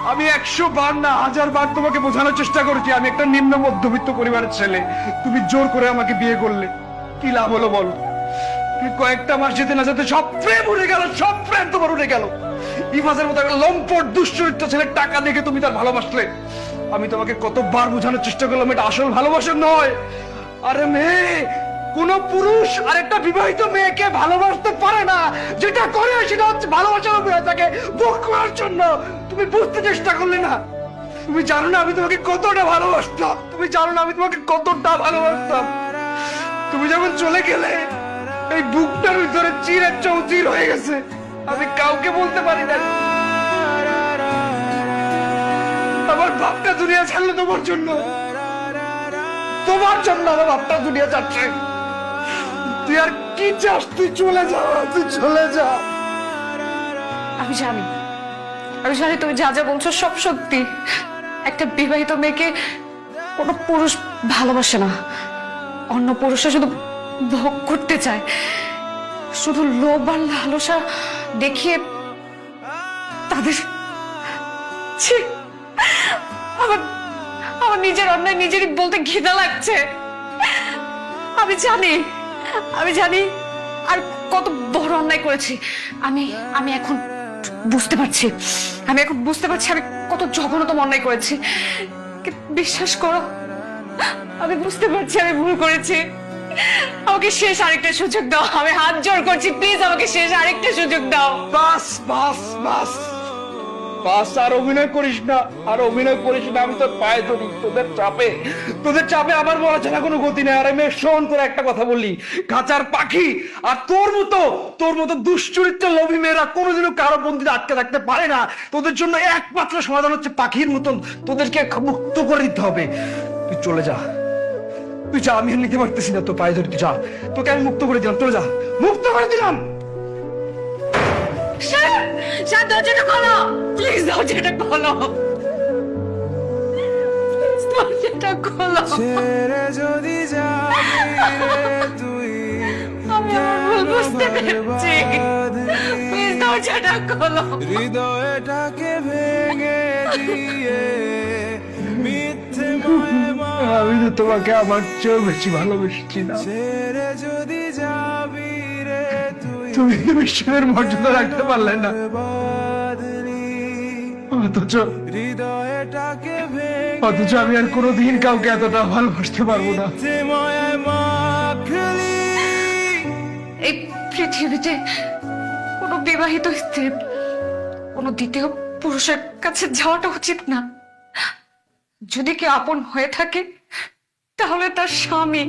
আমি 100 বার না 1000 বার তোমাকে বোঝানোর চেষ্টা করেছি আমি একটা নিম্ন মধ্যবিত্ত পরিবারের ছেলে। তুমি জোর করে আমাকে বিয়ে করলে, কি লাভ হলো বলো? কয়েকটা মাস যেতে না যেতে সব প্রেম উড়ে গেল, সব প্রেম তোমার উড়ে গেল। ইফাজের মতো একটা লম্পট দুশ্চরিত্র ছেলের টাকা দেখে তুমি তার ভালোবাসলে। আমি তোমাকে কতবার বোঝানোর চেষ্টা করলাম এটা আসল ভালোবাসা নয়। আরে মেয়ে, কোন পুরুষ আরেকটা বিবাহিত মেয়েকে ভালোবাসতে পারে না। যেটা করে সেটা হচ্ছে ভালোবাসার অভিনয়, তাকে ভোগ করার জন্য। তুমি বুঝতে চেষ্টা করলে না। তুমি জানো না আমি তোমাকে কতটা ভালোবাসতাম, তুমি জানো না আমি তোমাকে কতটা ভালোবাসতাম। তুমি যখন চলে গেলে এই বুকটার ভিতরে চিরের চৌচির হয়ে গেছে। আমি কাউকে বলতে পারি না। আমার বাপটা দুনিয়া ছাড়লো তোমার জন্য, তোমার জন্য আমার বাপটা দুনিয়া ছাড়ছে। তুই আর কি চাস? তুই চলে যা, তুই চলে যা। আমি জানি, আমি জানি তুমি যা যা বলছো সব সত্যি। একটা বিবাহিত মেয়েকে কোনো পুরুষ ভালোবাসে না, অন্য পুরুষরা শুধু ভোগ করতে চায়, শুধু লোভ আর লালসা দেখিয়ে তাদের। ছি, আমার আমার নিজের অন্যায় নিজেরই বলতে ঘৃণা লাগছে। আমি জানি, আমি জানি আর কত বড় অন্যায় করেছি। আমি আমি এখন বুঝতে পারছি, আমি এখন বুঝতে পারছি আমি কত জঘন্যতম অন্যায় করেছি। কিন্তু বিশ্বাস করো, আমি বুঝতে পারছি আমি ভুল করেছি। আমাকে শেষ আরেকটা সুযোগ দাও, আমি হাত জোড় করছি, প্লিজ আমাকে শেষ আরেকটা সুযোগ দাও। বাস বাস বাস বাস, আর অভিনয় করিস না, আর অভিনয় করিস না। আমি তোর পায়ে ধরি। তোদের চাপে আমার বলা ছাড়া কোনো গতি নেই। আর আমি শোন, তোর একটা কথা বললি, খাঁচার পাখি। আর তোর মতো দুশ্চরিত্র লোভী মেয়েরা কোনোদিনও কারো বন্দিতে আটকে থাকতে পারে না। তোদের জন্য একমাত্র সমাধান হচ্ছে পাখির মতন তোদেরকে মুক্ত করে দিতে হবে। তুই চলে যা, তুই যা। আমি আর নিতে পারতেছি না, তোর পায়ে ধরি। তুই যা, তোকে আমি মুক্ত করে দিলাম। চলে যা, মুক্ত করে দিলাম। দরজাটা খোলো প্লিজ, দরজাটা খোলো, দরজাটা খোলো। যদি তুই আমি আমার ভুল বুঝতে পেরেছি, প্লিজ দরজাটা খোলো। হৃদয়টাকে ভেঙে দিয়ে মিথ্যে আমি তো তোমাকে আমার চেয়েও বেশি ভালোবেসেছি না। ছেড়ে যদি যাবি রে তুমি বিশ্বের মর্যাদা রাখতে পারলে না। অথচ হৃদয়টাকে অথচ আমি আর কোনোদিন কাউকে এতটা ভালোবাসতে পারবো না। এই পৃথিবীতে কোনো বিবাহিত স্ত্রী কোনো দ্বিতীয় পুরুষের কাছে যাওয়াটা উচিত না। যদি কেউ আপন হয়ে থাকে তাহলে তার স্বামী।